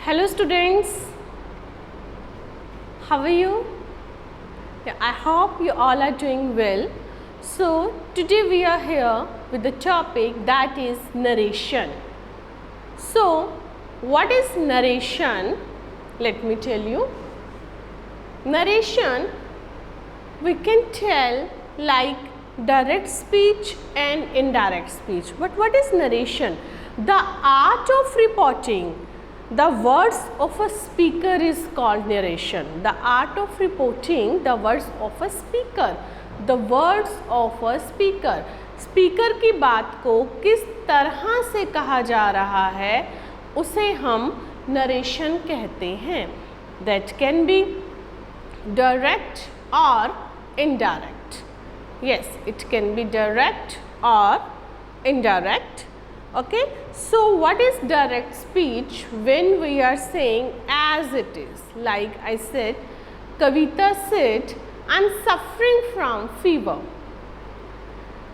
Hello students, how are you? I hope you all are doing well. So today we are here with the topic that is narration. So what is narration? Let me tell you. Narration we can tell like direct speech and indirect speech. But what is narration? The art of reporting the words of a speaker is called narration. The art of reporting the words of a speaker. The words of a speaker. Speaker की बात को किस तरह से कहा जा रहा है उसे हम नरेशन कहते हैं. That can be direct or indirect. Yes, it can be direct or indirect. Okay, so what is direct speech? When we are saying as it is, like I said, Kavita said, I am suffering from fever.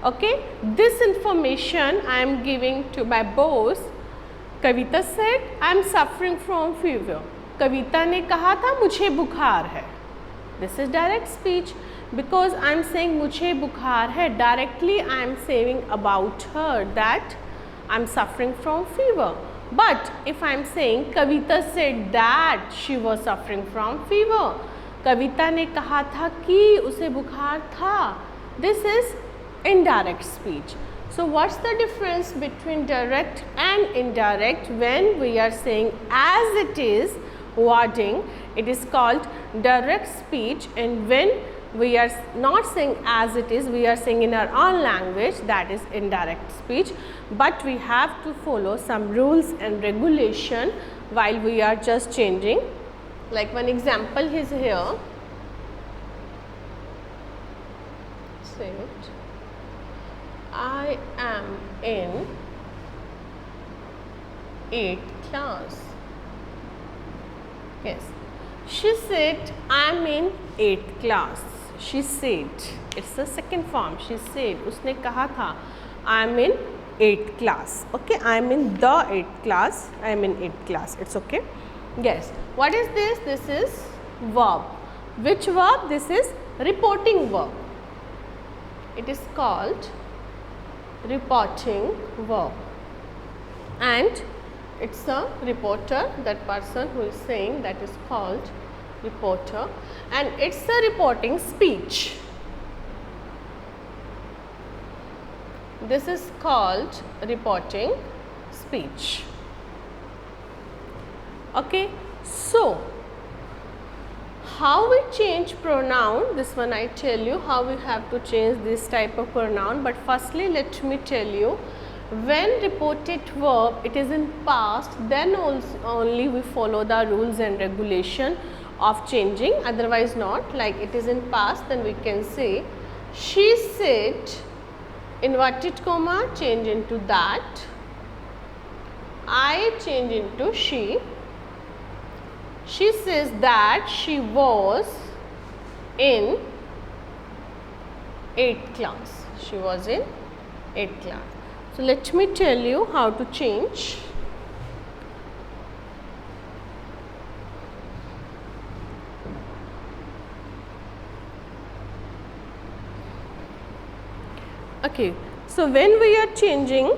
Okay, this information I am giving to my boss. Kavita said, I am suffering from fever. Kavita ने कहा था मुझे बुखार है. This is direct speech because I am saying मुझे बुखार है. Directly I am saying about her that I am suffering from fever. But if I am saying Kavita said that she was suffering from fever, Kavita ने कहा था कि उसे बुखार था. This is indirect speech. So what's the difference between direct and indirect? When we are saying as it is wording, it is called direct speech, and when we are not saying as it is, we are saying in our own language, that is indirect speech. But we have to follow some rules and regulation while we are just changing. Like one example is here. Say it. I am in 8th class. Yes. She said, I am in 8th class. She said, it's the second form. She said, उसने कहा था, I am in 8th class. Okay, I am in the 8th class. I am in 8th class. It's okay. Yes. What is this? This is verb. Which verb? This is reporting verb. It is called reporting verb. And it's a reporter, that person who is saying, that is called reporter, and it's a reporting speech. This is called reporting speech. Okay, so how we change pronoun, this one I tell you how we have to change this type of pronoun. But firstly let me tell you, when reported verb it is in past, then also only we follow the rules and regulation of changing, otherwise not. Like it is in past, then we can say she said, inverted comma change into that, I change into she. She says that she was in 8th class. She was in 8th class. So let me tell you how to change. Okay, so when we are changing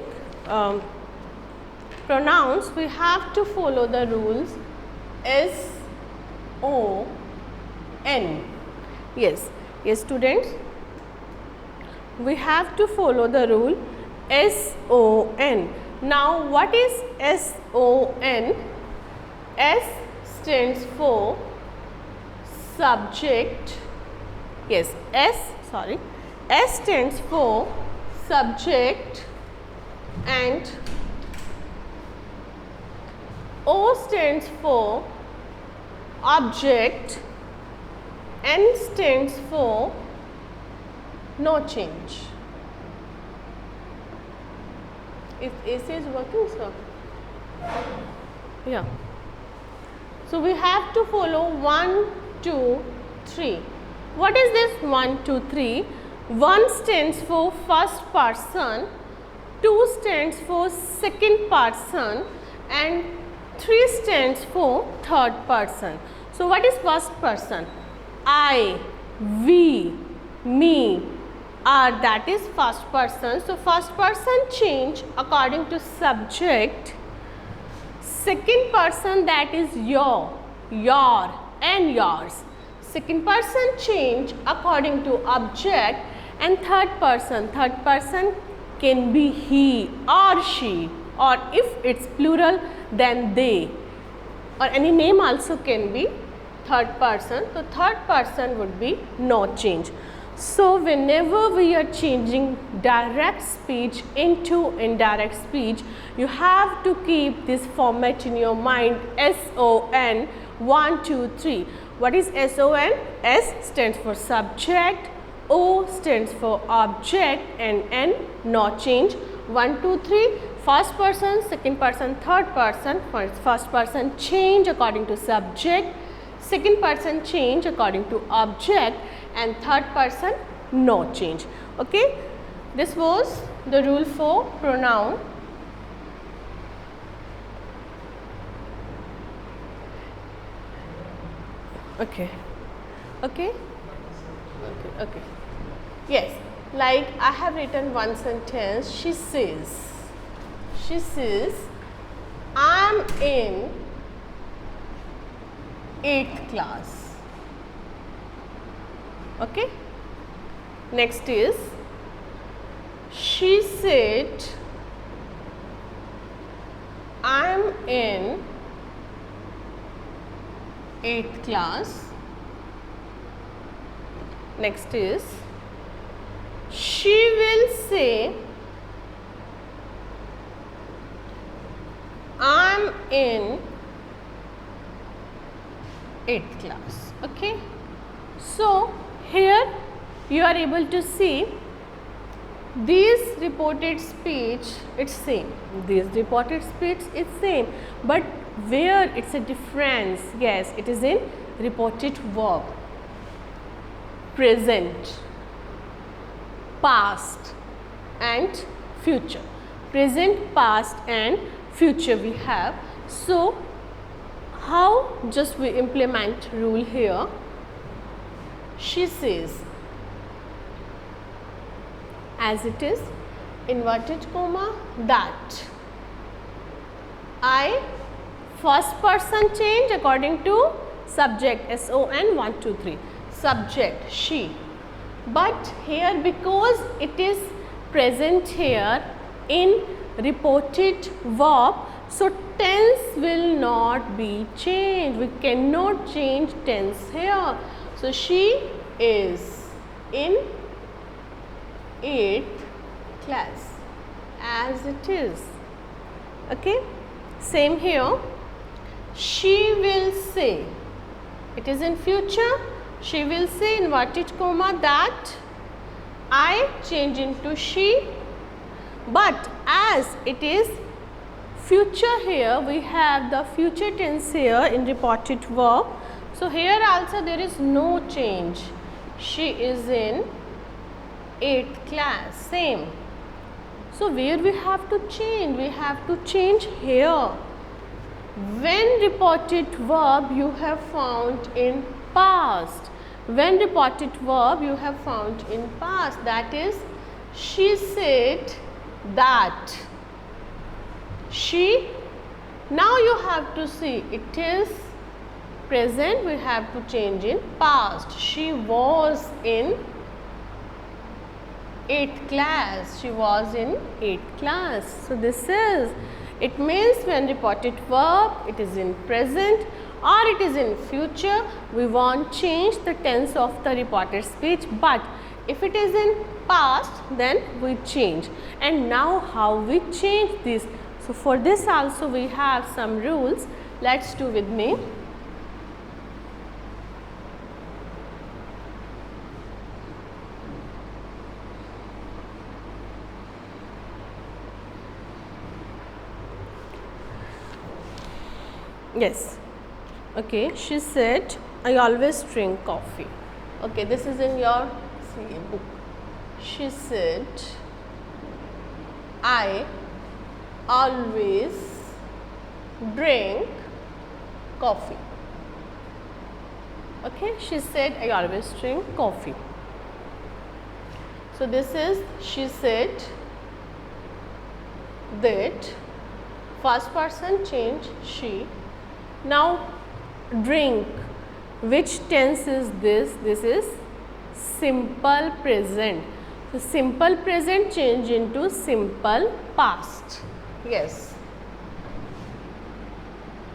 pronouns, we have to follow the rules S-O-N. Yes, yes students, we have to follow the rule S-O-N. Now what is S-O-N? S stands for subject. Yes, S stands for subject, and O stands for object, N stands for no change. If AC is working, sir? Yeah. So we have to follow 1, 2, 3. What is this 1, 2, 3? 1 stands for first person, 2 stands for second person, and 3 stands for third person. So what is first person? I, we, me, are, that is first person. So first person change according to subject. Second person, that is your and yours. Second person change according to object. And third person can be he or she, or if it's plural then they, or any name also can be third person. So third person would be no change. So whenever we are changing direct speech into indirect speech, you have to keep this format in your mind: SON 1, 2, 3. What is SON? S stands for subject, O stands for object, and N no change. 1, 2, 3. First person, second person, third person. First person change according to subject, second person change according to object, and third person no change. Okay, this was the rule for pronoun. Okay. Yes, like I have written one sentence. She says I am in 8th class. Okay. Next is, she said I am in 8th class. Next is, she will say I am in 8th class. Okay. So here you are able to see these reported speech, it's same. This reported speech is same, but where it's a difference? Yes, it is in reported verb, present, past and future. Present, past and future we have. So how just we implement rule here? She says, as it is, inverted comma, that. I, first person change according to subject, SON 1, 2, 3. Subject, she. But here, because it is present here in reported verb, so tense will not be changed. We cannot change tense here. So she is in 8th class, as it is. Okay. Same here. She will say, it is in future. She will say, inverted comma, that. I change into she. But as it is future here, we have the future tense here in reported verb. So here also there is no change. She is in 8th class, same. So where we have to change? We have to change here. When reported verb you have found in past. When reported verb you have found in past, that is, she said that. She, now you have to see, it is present, we have to change in past. She was in 8th class. She was in 8th class. So this is, it means when reported verb, it is in present or it is in future, we won't change the tense of the reported speech, but if it is in past, then we change. And now how we change this? So for this also we have some rules. Let's do with me. Yes. Okay, she said, I always drink coffee. Okay, this is in your book. She said, I always drink coffee. Okay, she said, I always drink coffee. So this is, she said that, first person change she. Now drink, which tense is this? This is simple present. So simple present change into simple past. Yes,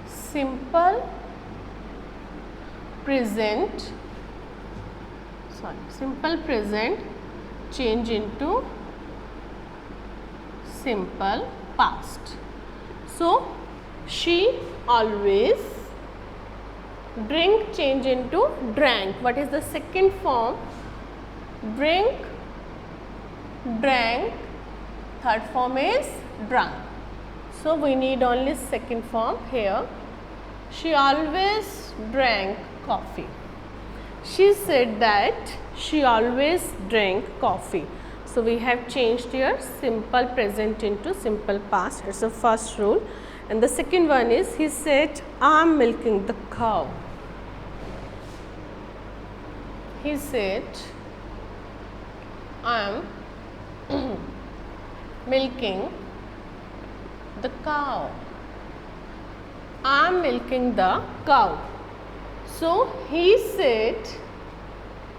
simple present, simple present change into simple past. So she always, drink change into drank. What is the second form? Drink, drank. Third form is drunk. So we need only second form here. She always drank coffee. She said that she always drank coffee. So we have changed here simple present into simple past. It's the first rule. And the second one is, he said, I'm milking the cow. He said, I'm milking the cow. I'm milking the cow. So he said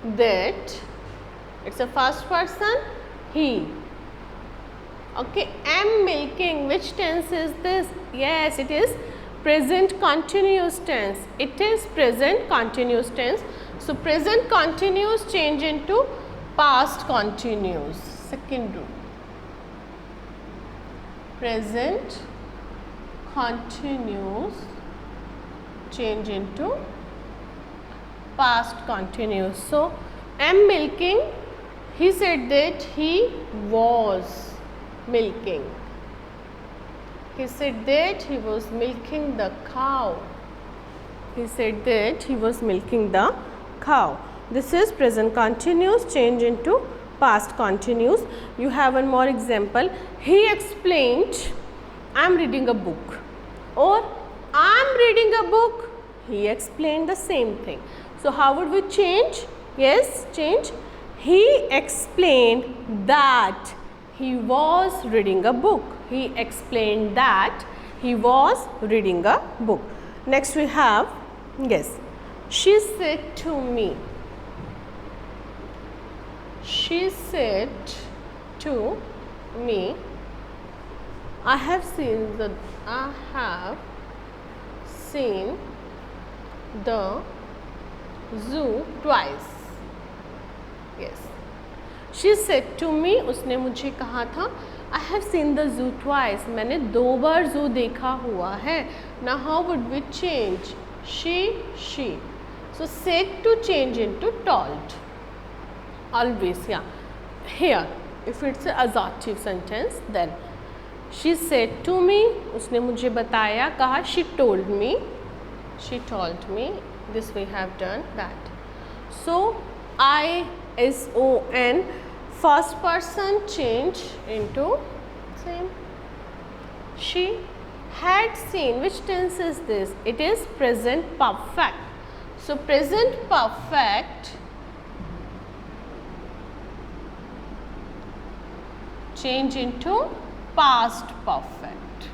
that, it's a first person, he. Okay, am milking, which tense is this? Yes, it is present continuous tense. It is present continuous tense. So present continuous change into past continuous. Second rule. Present continuous change into past continuous. So am milking, he said that he was milking. He said that he was milking the cow. He said that he was milking the cow. This is present continuous change into past continuous. You have one more example. He explained, I am reading a book, or I am reading a book. He explained the same thing. So how would we change? Yes, change. He explained that he was reading a book. He explained that he was reading a book. Next we have, yes, she said to me. She said to me, I have seen the zoo twice. Yes. She said to me, उसने मुझे कहा था, I have seen the zoo twice. मैंने 2 बार zoo देखा हुआ है. Now how would we change? She. So said to change into told. Always, yeah. Here, if it's an assertive sentence, then she said to me, उसने मुझे बताया, कहा, she told me, she told me. This we have done that. So I-S-O-N, first person change into same. She had seen, which tense is this? It is present perfect. So present perfect change into past perfect.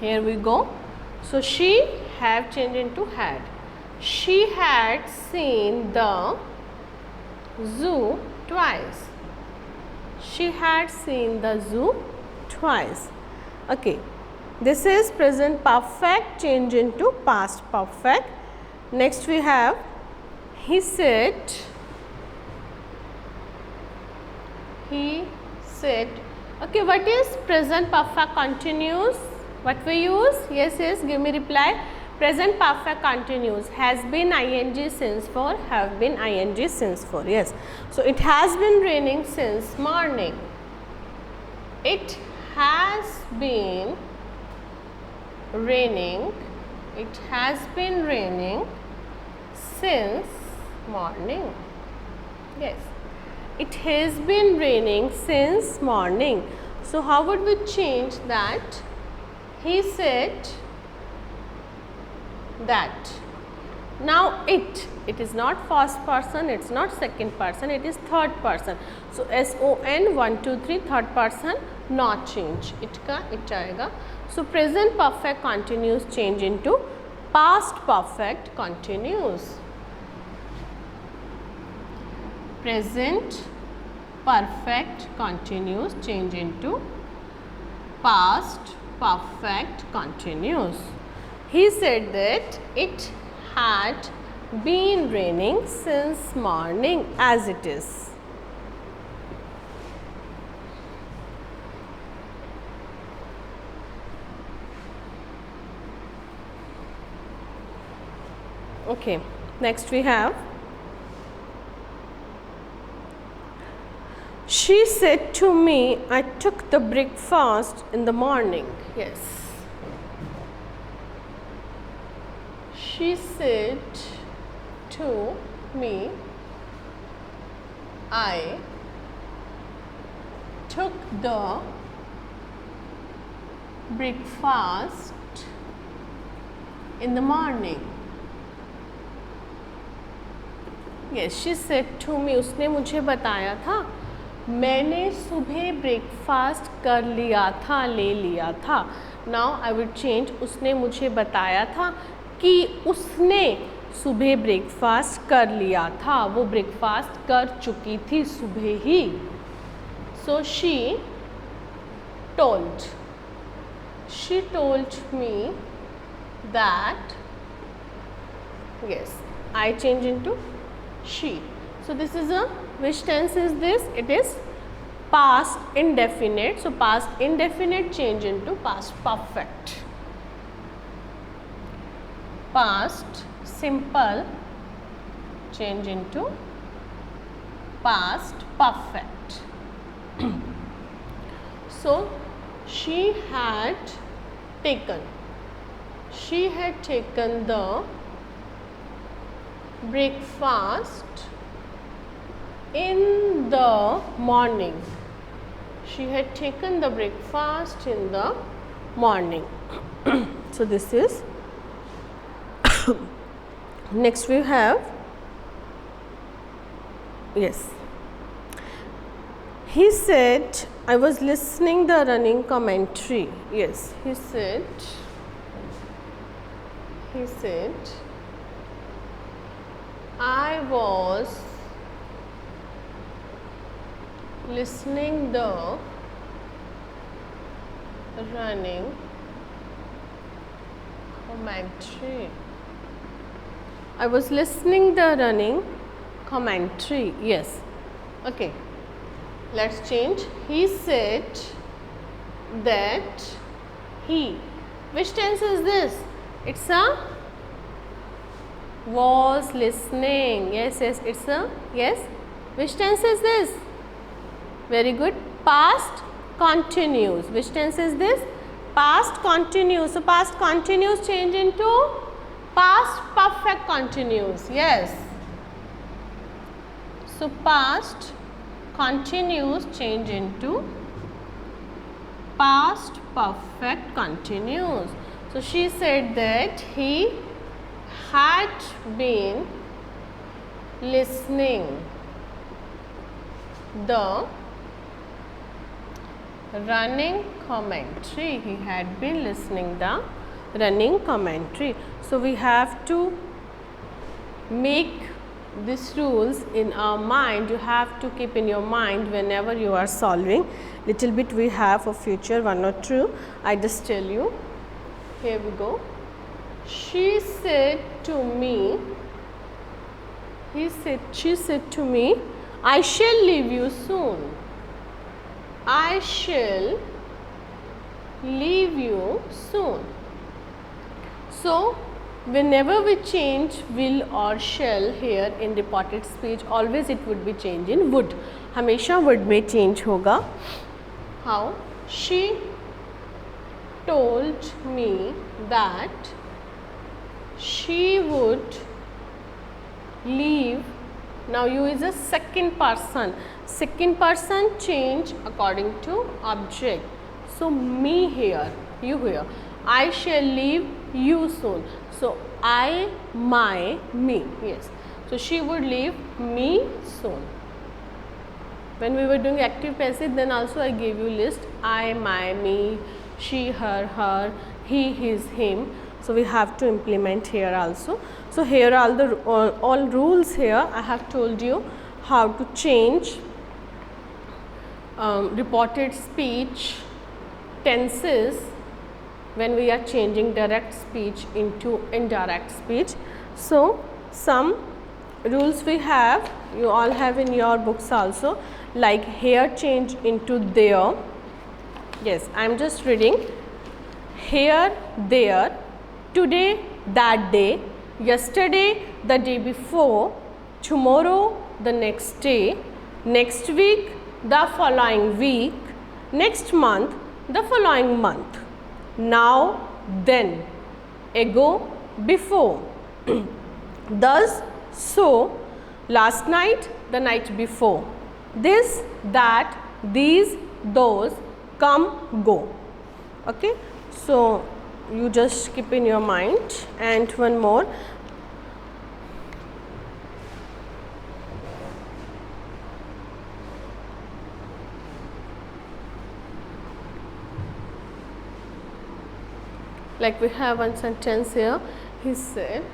Here we go. So she have changed into had. She had seen the zoo twice. She had seen the zoo twice. Okay, this is present perfect change into past perfect. Next we have, he said. He said. Okay, what is present perfect continuous? What we use? Yes, give me reply. Present perfect continuous, has been ing since for, have been ing since for. Yes. So it has been raining since morning. It has been raining. It has been raining since morning. Yes. It has been raining since morning. So how would we change that? he said that. Now it is not first person, it's not second person, it is third person. So SON 1 2 3 third person not change, it का it आएगा. So present perfect continuous change into past perfect continuous. Present perfect continuous change into past perfect continuous. He said that it had been raining since morning as it is. Okay, next we have, she said to me, I took the breakfast in the morning. Yes. She said to me, I took the breakfast in the morning. Yes, she said to me, उसने मुझे बताया था, मैंने सुबह breakfast कर लिया था, ले लिया था. Now I will change, उसने मुझे बताया था कि उसने सुबह ब्रेकफास्ट कर लिया था, वो ब्रेकफास्ट कर चुकी थी सुबह ही. So she told me that. Yes, I change into she. So this is a, which tense is this? It is past indefinite. So past indefinite change into past perfect. Past simple change into past perfect. So she had taken the breakfast in the morning. She had taken the breakfast in the morning. So this is next we have, yes, he said, I was listening the running commentary. Yes, he said I was listening the running commentary. I was listening the running commentary. Yes. Okay. Let's change. He said that he. Which tense is this? It's a was listening. Yes, it's a, yes. Which tense is this? Very good. Past continuous. Which tense is this? Past continuous. So past continuous change into past perfect continuous. Yes. So past continuous change into past perfect continuous. So she said that he had been listening the running commentary. He had been listening the running commentary. So we have to make these rules in our mind. You have to keep in your mind whenever you are solving. Little bit we have for future, one or two. I just tell you. Here we go. She said to me, she said to me, I shall leave you soon. I shall leave you soon. So whenever we change will or shall here in reported speech, always it would be changed in would. हमेशा would में change होगा. How? She told me that she would leave. Now you is a second person. Second person change according to object. So me here, you here. I shall leave you soon. So I, my, me. Yes. So she would leave me soon. When we were doing active passive, then also I gave you list I, my, me, she, her, he, his, him. So we have to implement here also. So here are the all rules here. I have told you how to change reported speech tenses when we are changing direct speech into indirect speech. So some rules we have, you all have in your books also, like here change into there. Yes, I am just reading. Here, there, today, that day, yesterday, the day before, tomorrow, the next day, next week, the following week, next month, the following month, now, then, ago, before, thus, so, last night, the night before, this, that, these, those, come, go. Okay. So you just keep in your mind. And one more, like we have one sentence here. He said,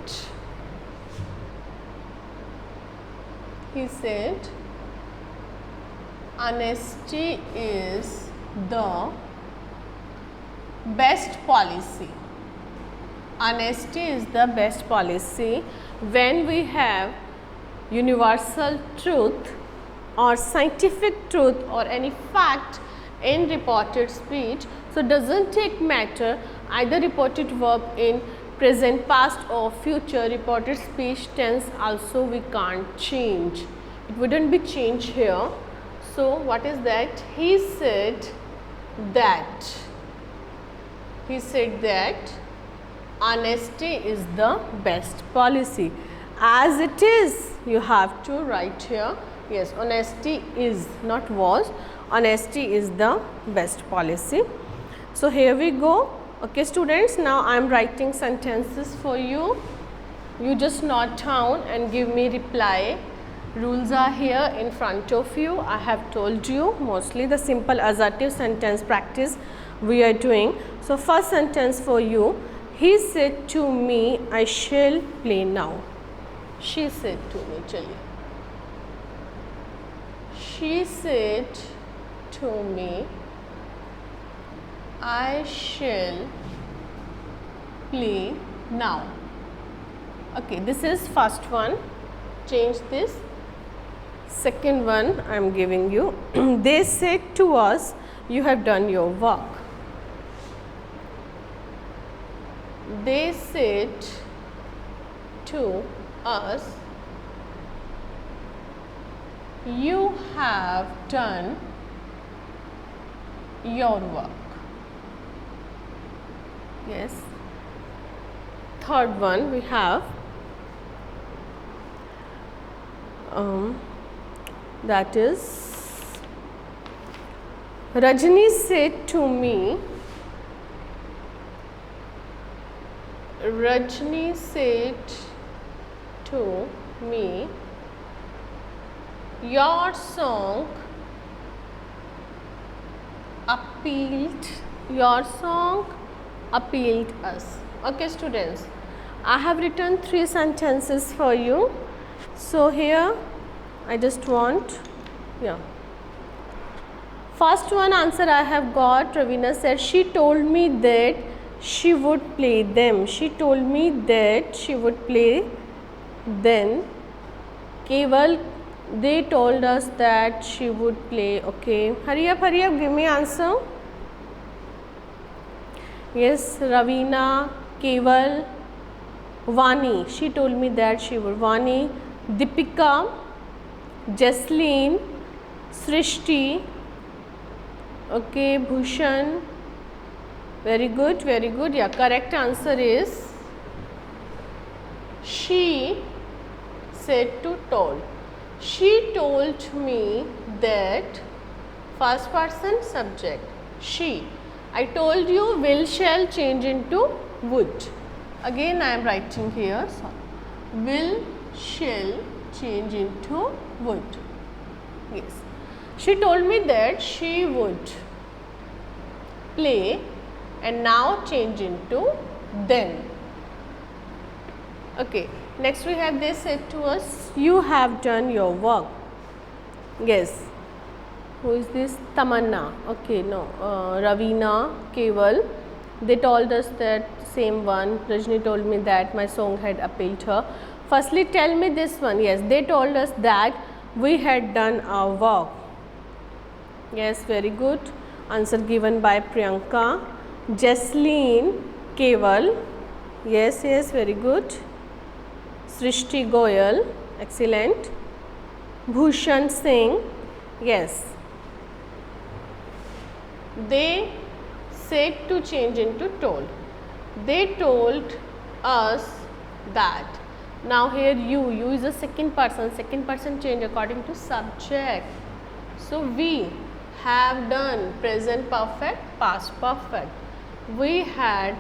honesty is the best policy. Honesty is the best policy when we have universal truth or scientific truth or any fact in reported speech. So doesn't take matter either reported verb in present, past or future. Reported speech tense also we can't change. It wouldn't be changed here. So what is that? He said that. He said that honesty is the best policy. As it is, you have to write here. Yes, honesty is, not was. Honesty is the best policy. So here we go. Okay, students, now I am writing sentences for you. You just note down and give me reply. Rules are here in front of you. I have told you mostly the simple assertive sentence practice we are doing. So first sentence for you, he said to me, I shall play now. She said to me, chaliye. She said to me, I shall play now. Okay, this is first one. Change this. Second one I am giving you. They said to us, you have done your work. They said to us, you have done your work. Yes. Third one we have that is, Rajni said to me, Rajni said to me, your song appealed us. Okay, students, I have written 3 sentences for you. So here I just want, first one answer I have got. Ravina said she told me that she would play them. She told me that she would play then. Keval, they told us that she would play. Okay, hurry up, give me answer. Yes, Ravina, Keval, Vani, she told me that she would. Vani, Deepika, Jasleen, Srishti, okay, Bhushan, very good, yeah, correct answer is she said to told. She told me that, first person subject, she, I told you will shall change into would. Again I am writing here, sorry. Will shall change into would. Yes. She told me that she would play and now change into then. Okay. Next we have they said to us, you have done your work. Yes. Who is this? Tamanna. Okay, no. Ravina, Keval. They told us that same one. Rajni told me that my song had appealed her. Firstly, tell me this one. Yes, they told us that we had done our work. Yes, very good. Answer given by Priyanka. Jasleen, Keval. Yes, yes, very good. Srishti Goyal. Excellent. Bhushan Singh. Yes. They said to change into told. They told us that. Now here you is a second person change according to subject. So we have done present perfect, past perfect. We had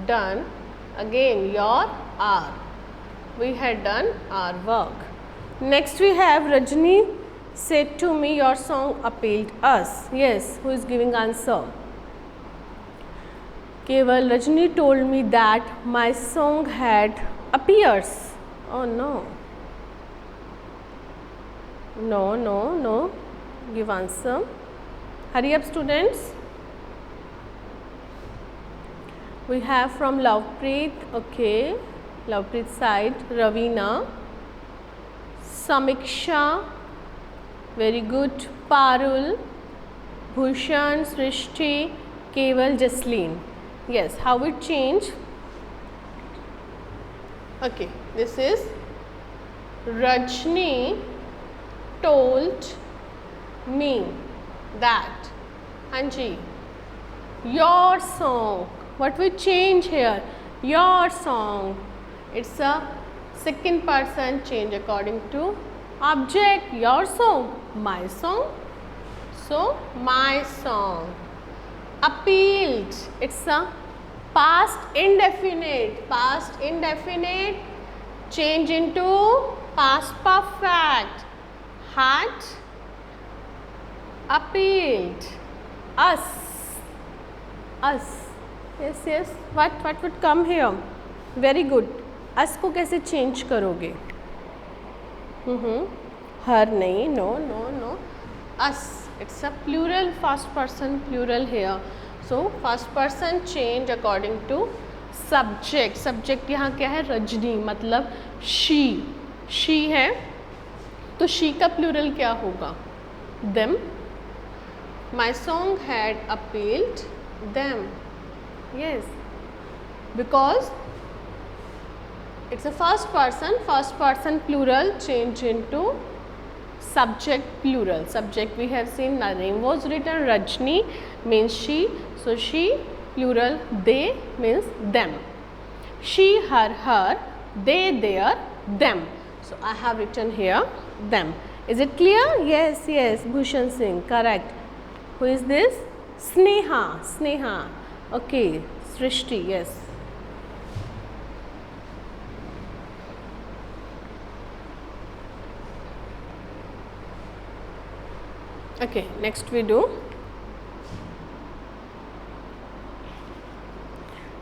done, again your are. We had done our work. Next we have Rajni said to me your song appealed us. Yes, who is giving answer? Keval, Rajni told me that my song had appears. Oh no. No. Give answer. Hurry up students. We have from Lovepreet. Okay. Lovepreet side. Ravina. Samiksha. Very good. Parul, Bhushan, Srishti, Keval, Jasleen. Yes, how it change? Okay, this is Rajni told me that. Hanji, your song. What we change here? Your song. It's a second person change according to object. Your song, my song. So my song. Appealed, it's a past indefinite. Past indefinite change into past perfect. Had appealed. Us. Yes. What would come here? Very good. Us को कैसे change करोगे? Her नहीं. No. Us. It's a plural, first person plural here. So first person change according to subject. Subject यहाँ क्या है? रजनी, मतलब she. She है तो she का plural क्या होगा? Them. My song had appealed them. Yes, because it's a first person plural change into subject plural. Subject we have seen, the name was written. Rajni means she, so she plural. They means them. She, her, they, their, them. So I have written here them. Is it clear? Yes. Bhushan Singh, correct. Who is this? Sneha. Okay. Srishti, yes. Okay, next we do.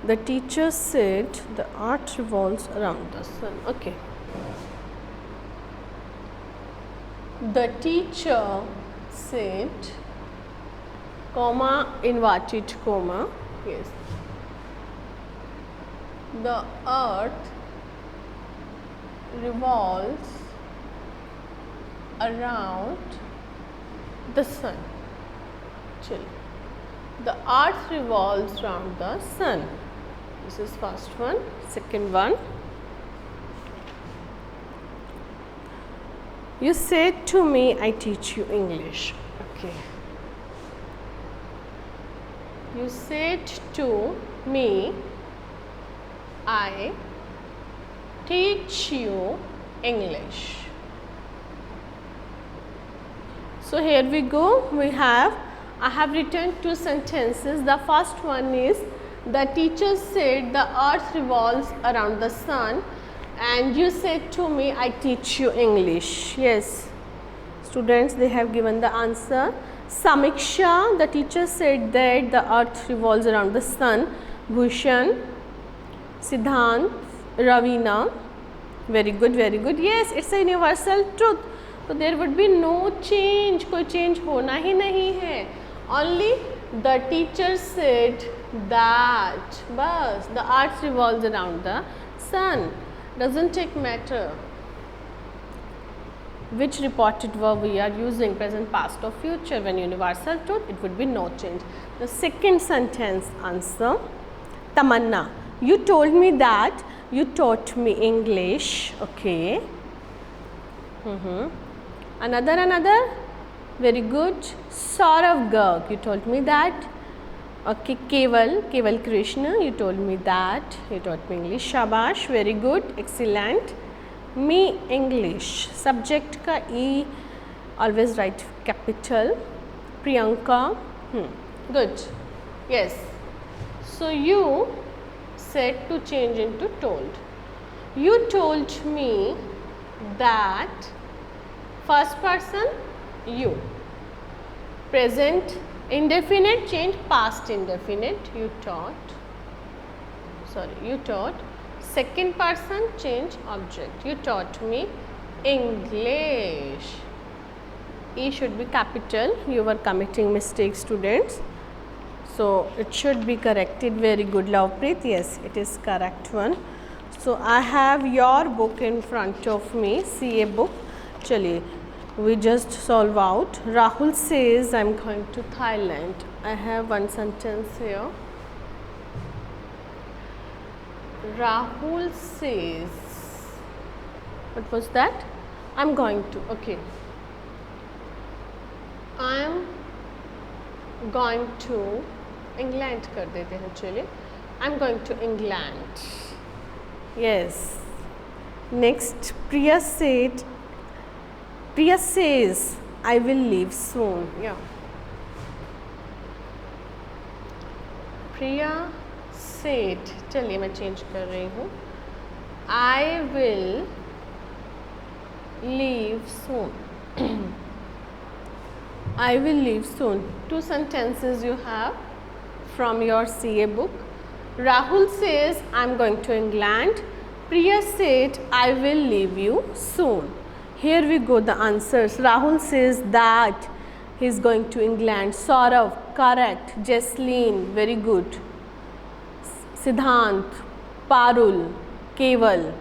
The teacher said the earth revolves around the sun. Okay. The teacher said, comma, inverted comma, yes. The earth revolves around the sun. Chill. The earth revolves around the sun. This is first one. Second one. You said to me, I teach you English. Okay. You said to me, I teach you English. So here we go. We have I have written two sentences. The first one is, the teacher said the earth revolves around the sun, and you said to me, I teach you English. Yes, students, they have given the answer. Samiksha, the teacher said that the earth revolves around the sun. Bhushan, Siddhant, Ravina, very good, very good. Yes, it's a universal truth. So there would be no change, कोई change होना ही नहीं है. Only the teacher said that, बस, the earth revolves around the sun. Doesn't take matter which reported verb we are using, present, past or future. When universal truth, it would be no change. The second sentence answer, Tamanna, you told me that you taught me English. Okay. Another, very good. Saurav Garg, you told me that. Okay, Keval Krishna, you told me that. You taught me English. Shabash, very good, excellent. Me English, subject ka E, always write capital. Priyanka, good. Yes. So you said to change into told. You told me that, first person you, present indefinite change past indefinite, you taught. Second person change object, you taught me English. E should be capital. You were committing mistakes, students, so it should be corrected. Very good, Lovepreet. Yes, it is correct one. So I have your book in front of me, CA book. Chaliye, we just solve out. Rahul says, I am going to Thailand. I have one sentence here. Rahul says, what was that? I am going to, okay. I am going to England कर देते हैं. चलिए, I am going to England. Yes. Next, Priya says, I will leave soon. Yeah. Priya said, चलिए मैं change कर रही हूँ. I will leave soon. I will leave soon. Two sentences you have from your CA book. Rahul says, I am going to England. Priya said, I will leave you soon. Here we go, the answers. Rahul says that he is going to England. Saurav, correct. Jesleen, very good. Siddhant, Parul, Keval,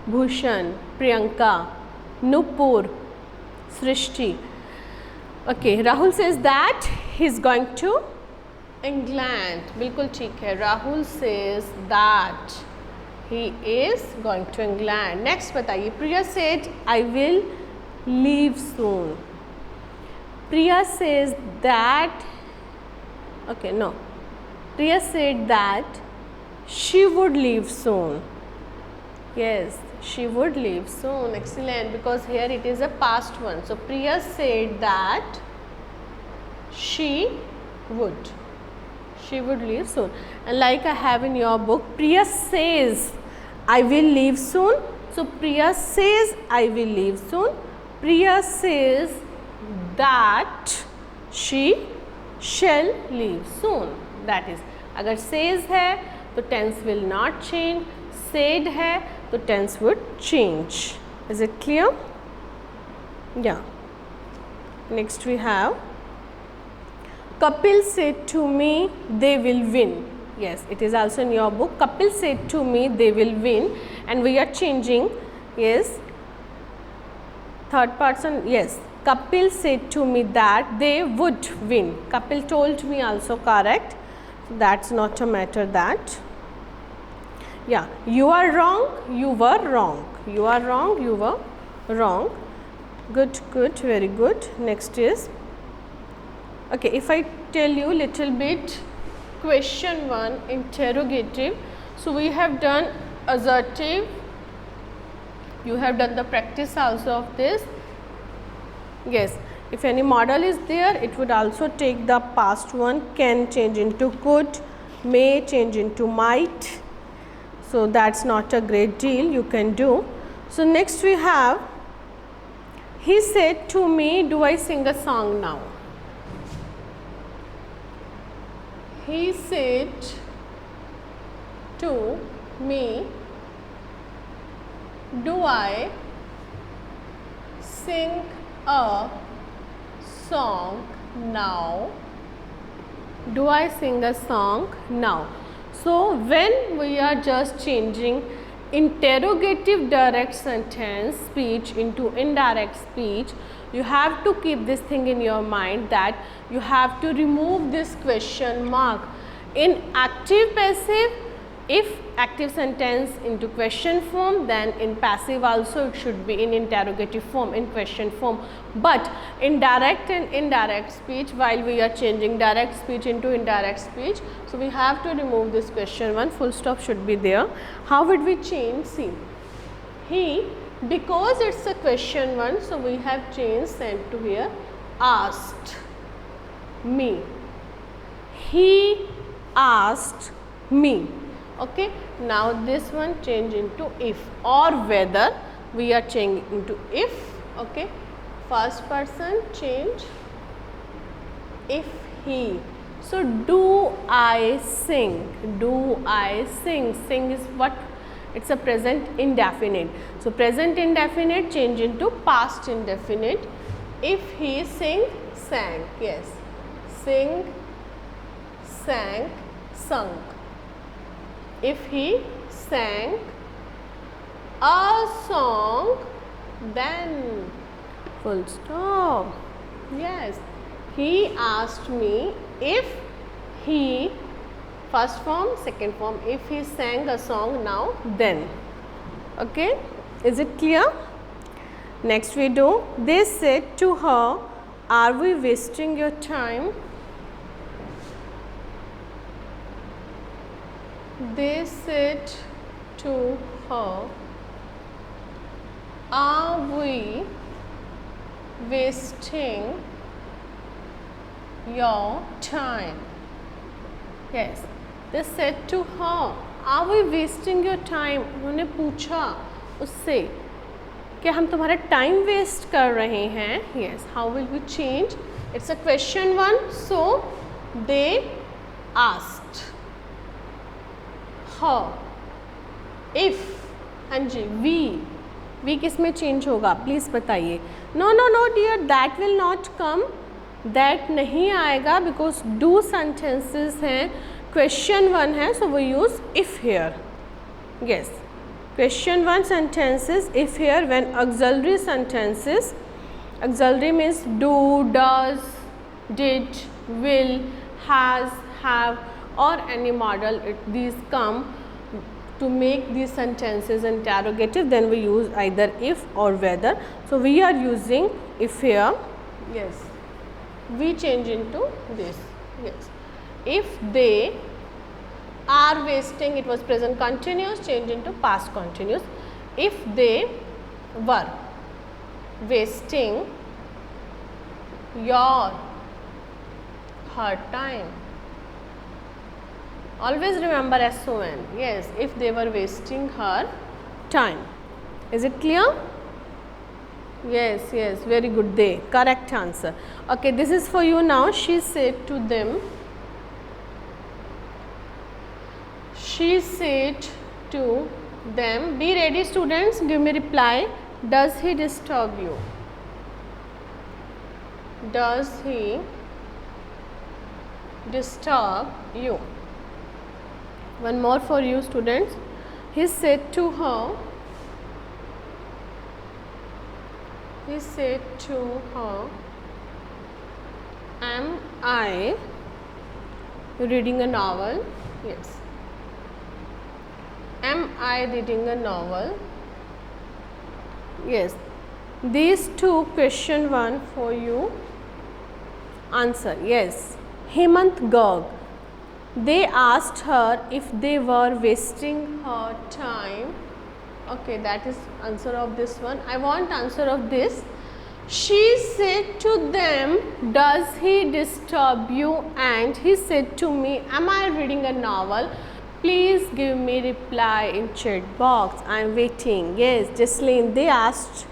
Bhushan, Priyanka, Nupur, Srishti. Okay, Rahul says that he is going to England. बिल्कुल ठीक है. Rahul says that he is going to England. Next बताइए. Priya said, I will leave soon. Priya says that, okay, no. Priya said that she would leave soon. Yes, she would leave soon. Excellent, because here it is a past one. So Priya said that she would leave soon. And like I have in your book, Priya says, I will leave soon. So Priya says, I will leave soon. Priya says that she shall leave soon. That is, अगर says है तो tense will not change. Said है तो tense would change. Is it clear? Yeah. Next we have, Kapil said to me, they will win. Yes, it is also in your book. Kapil said to me, they will win. And we are changing. Yes. Third person. Yes. Kapil said to me that they would win. Kapil told me also correct. That's not a matter that. Yeah. You are wrong. You were wrong. You are wrong. You were wrong. Good, good, very good. Next is, okay, if I tell you little bit, question 1, interrogative. So we have done assertive. You have done the practice also of this. Yes, If any model is there, it would also take the past one. Can change into could, may change into might. So that's not a great deal, you can do. So next we have, he said to me, do I sing a song now? He said to me, do I sing a song now? Do I sing a song now? So when we are just changing interrogative direct sentence speech into indirect speech, you have to keep this thing in your mind that you have to remove this question mark. In active passive, if active sentence into question form, then in passive also it should be in interrogative form, in question form. But in direct and indirect speech, while we are changing direct speech into indirect speech, so we have to remove this question one, full stop should be there. How would we change? See, he, because it's a question one, so we have changed sent to here, asked me. He asked me. Okay, now this one change into if or whether, we are changing into if. Okay, first person change if he. So do I sing, do I sing, sing is what? It's a present indefinite. So present indefinite change into past indefinite. If he sing, sang, yes, sing, sang, sung. If he sang a song, then full stop. Yes, he asked me if he, first form, second form, if he sang a song now, then. Okay, is it clear? Next we do, they said to her, are we wasting your time? They said to her, are we wasting your time? Yes, they said to her, are we wasting your time? उन्होंने पूछा उससे कि हम तुम्हारा time waste कर रहे हैं. Yes, how will we change? It's a question one, so they asked her. If, हाँ जी, we किस में चेंज होगा प्लीज़ बताइए. No no no dear, that will not come, that नहीं आएगा बिकॉज डू सेंटेंसेस हैं, क्वेश्चन वन है, so we use if here. Yes, question one sentences if here. When auxiliary sentences, auxiliary means do, does, did, will, has, have or any model, these come to make these sentences interrogative, then we use either if or whether. So we are using if here. Yes, we change into this. Yes, if they are wasting, it was present continuous, change into past continuous. If they were wasting your, her time. Always remember SON. Yes, if they were wasting her time. Is it clear? Yes, yes, very good. They, correct answer. Okay, this is for you now. She said to them. She said to them. Be ready, students. Give me reply. Does he disturb you? Does he disturb you? One more for you, students. He said to her. He said to her, am I reading a novel? Yes. Am I reading a novel? Yes. These two, question one for you. Answer, yes. Hemant Garg. They asked her if they were wasting her time. Okay, that is answer of this one. I want answer of this. She said to them, does he disturb you? And he said to me, am I reading a novel? Please give me reply in chat box. I am waiting. Yes, Jesslyn, they asked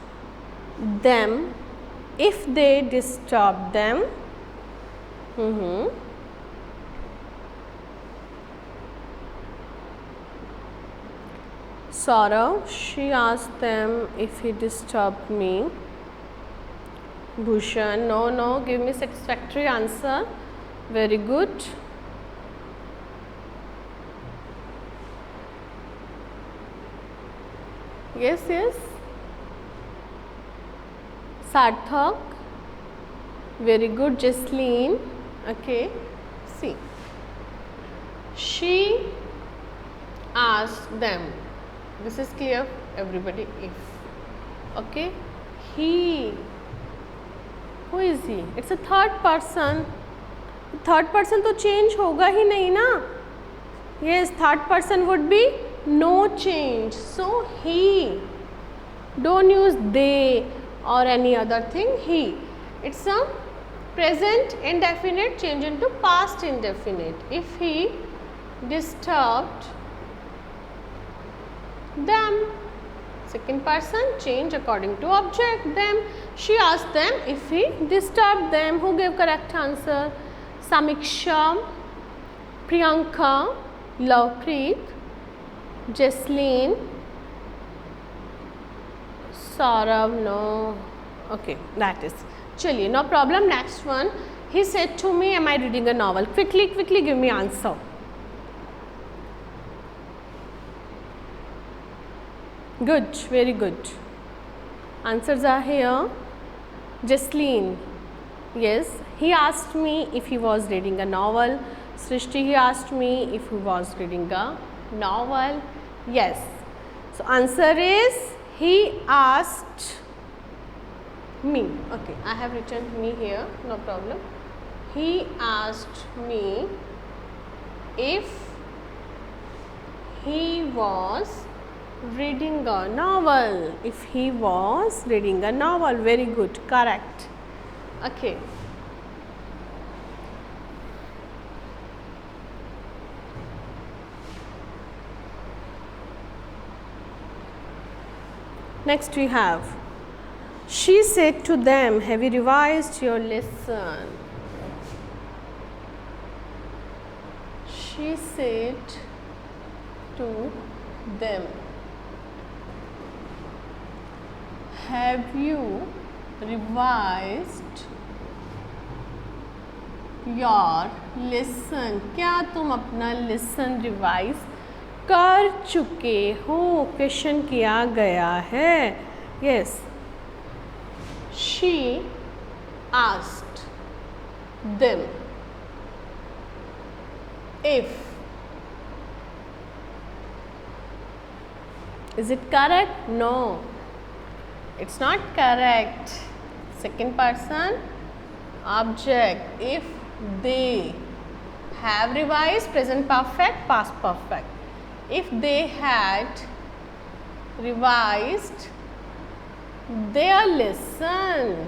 them if they disturb them. Saurav, she asked them if he disturbed me. Bhushan, no, give me satisfactory answer. Very good. Yes. Sarthak, very good. Jesslyn, okay. See, she asked them. This is clear, everybody. If, okay, he. Who is he? It's a third person. Third person तो change होगा ही नहीं ना. Yes, third person would be no change. So he. Don't use they or any other thing. He. It's a present indefinite change into past indefinite. If he disturbed them. Second person change according to object. Them. She asked them if he disturbed them. Who gave correct answer? Samiksha, Priyanka, Lovepreet, Jesslyn, Saurav, no. Okay, that is. Chaliye, no problem. Next one. He said to me, am I reading a novel? Quickly give me answer. Good, very good. Answers are here. Jesslyn, yes, he asked me if he was reading a novel. Srishti, he asked me if he was reading a novel. Yes. So answer is he asked me. Okay, I have written me here, no problem. He asked me if he was reading a novel. If he was reading a novel. Very good, correct. Okay. Next we have, she said to them, have you revised your lesson? She said to them, have you revised your lesson? क्या तुम अपना lesson revise कर चुके हो? Question किया गया है. Yes. She asked them if. Is it correct? No. It's not correct. Second person object. If they have revised, present perfect, past perfect. If they had revised their lesson.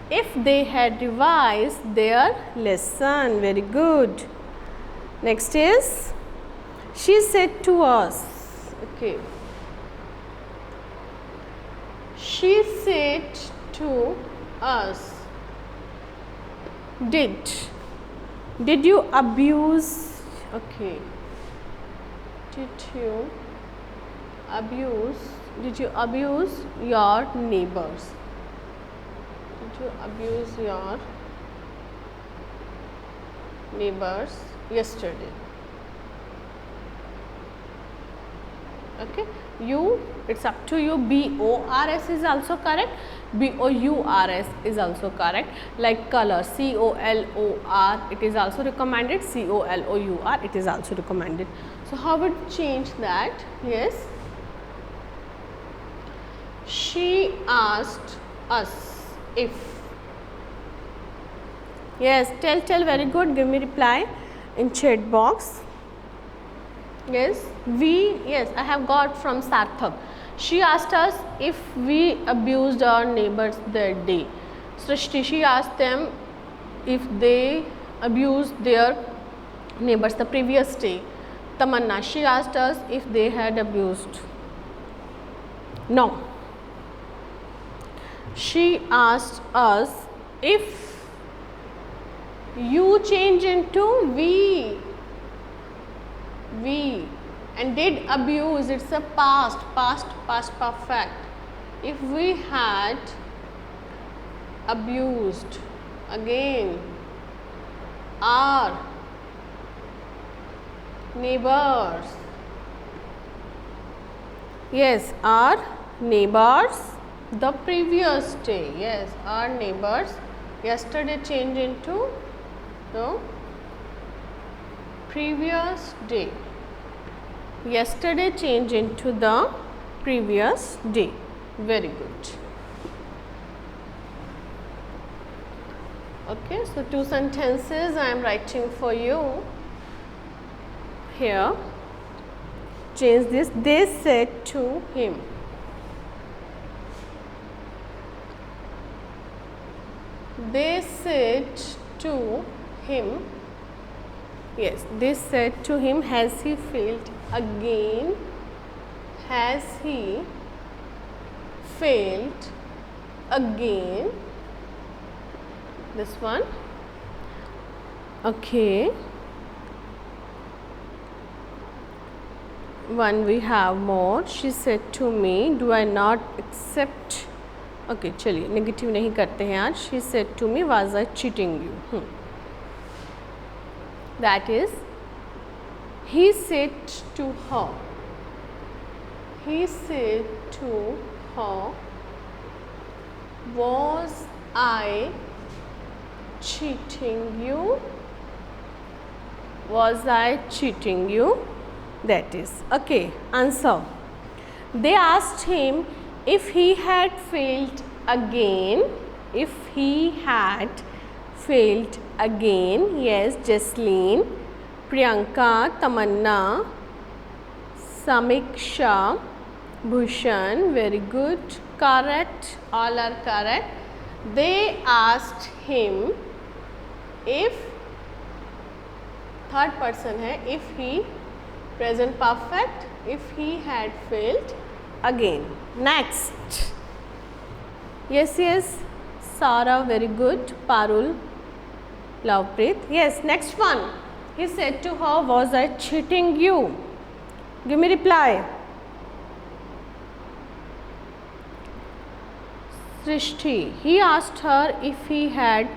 If they had revised their lesson. Very good. Next is, she said to us. Okay. She said to us, did you abuse, okay, did you abuse your neighbors? Did you abuse your neighbors yesterday? Okay, you, it's up to you. BORS is also correct. BOURS is also correct. Like color, COLOR, it is also recommended. COLOUR, it is also recommended. So how would change that? Yes. She asked us if. Yes, tell, very good. Give me reply in chat box. Yes, yes, I have got from Sarthak. She asked us if we abused our neighbors that day. Srishti, she asked them if they abused their neighbors the previous day. Tamanna, she asked us if they had abused. No. She asked us if you change into we and did abuse, it's a past perfect. If we had abused again our neighbors, yes, our neighbors the previous day, yes, our neighbors, yesterday change into no previous day, yesterday change into the previous day. Very good. Okay, so 2 sentences I am writing for you here. Change this. They said to him. They said to him. Yes, they said to him, has he failed again? Has he failed again? This one. Okay. One we have more. She said to me, do I not accept? Okay, चलिए negative नहीं करते हैं आज. She said to me, was I cheating you? That is, he said to her. He said to her, was I cheating you? Was I cheating you? That is, okay, answer. They asked him if he had failed again. If he had failed again, yes, Jasleen, Priyanka, Tamanna, Samiksha, Bhushan, very good, correct, all are correct. They asked him if, third person hai, if he, present perfect, if he had failed again. Next. Yes, yes, Sara, very good, Parul, Lovepreet. Yes, next one. He said to her, was I cheating you? Give me reply. Srishti, he asked her if he had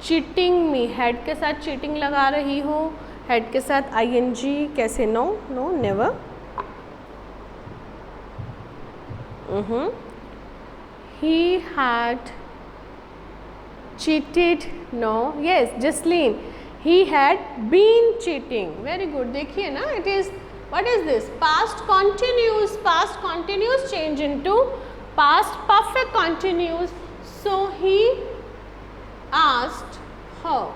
cheating me. Had के साथ cheating लगा रही हो, had के साथ ing कैसे? No, no, never. He had cheated. No, yes, Jasleen, he had been cheating. Very good. देखिए ना, it is, what is this? Past continuous change into past perfect continuous. So he asked her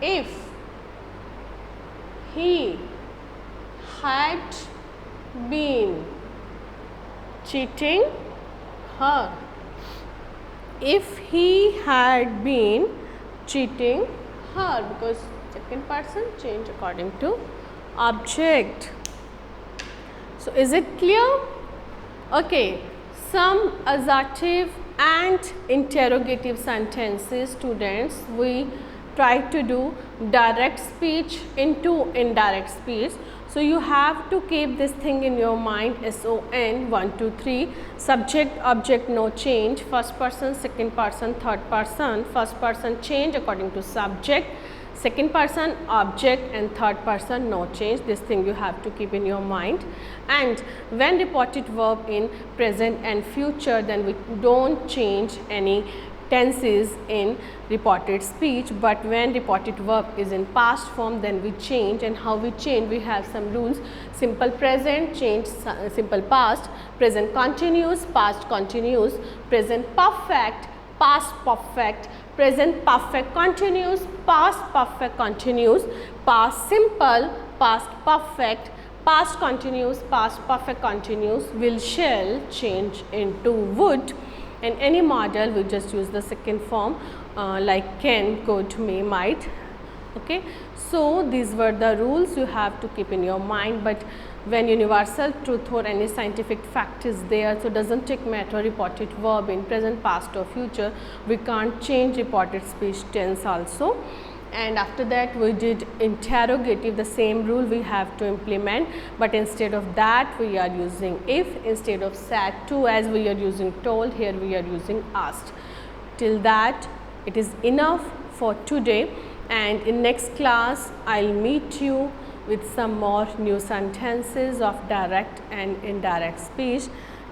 if he had been cheating her. If he had been cheating her, because second person change according to object. So is it clear? Okay, some assertive and interrogative sentences, students, we try to do direct speech into indirect speech. So you have to keep this thing in your mind. SON 1 2 3, subject object no change, first person, second person, third person, first person change according to subject, second person object, and third person no change. This thing you have to keep in your mind. And when reported verb in present and future, then we don't change any tenses in reported speech, but when reported verb is in past form, then we change. And how we change? We have some rules. Simple present, change simple past, present continuous, past continuous, present perfect, past perfect, present perfect continuous, past perfect continuous, past simple, past perfect, Past continuous, past perfect continuous will shall change into would. In any model we just use the second form like can, could, may, might. Okay. So these were the rules you have to keep in your mind, but when universal truth or any scientific fact is there, so doesn't take matter reported verb in present, past or future, we can't change reported speech tense also. And after that we did interrogative, the same rule we have to implement, but instead of that we are using if, instead of said to, as we are using told, here we are using asked. Till that it is enough for today, and in next class I'll meet you with some more new sentences of direct and indirect speech.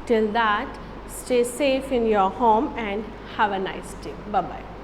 Till that, stay safe in your home and have a nice day. Bye bye.